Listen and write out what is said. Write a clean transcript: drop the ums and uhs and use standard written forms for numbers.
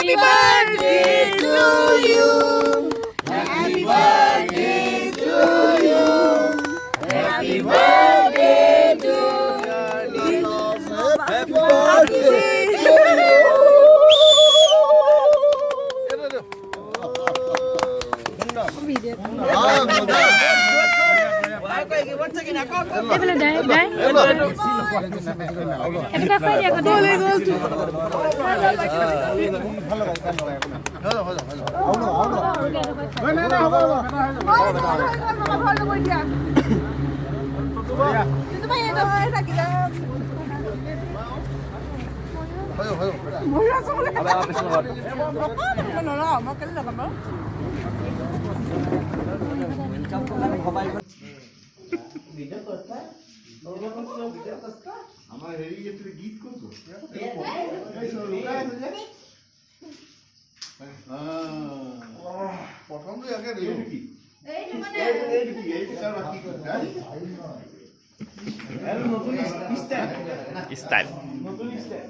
Happy birthday to you. Happy birthday to you. Happy birthday to you. Happy birthday to you. এইফালে দাই দাই এটা খাই দিয়া কথা আমার হেরি গেছে গীত করবো প্রথম তো আগে কি স্টাইল নতুন স্টাইল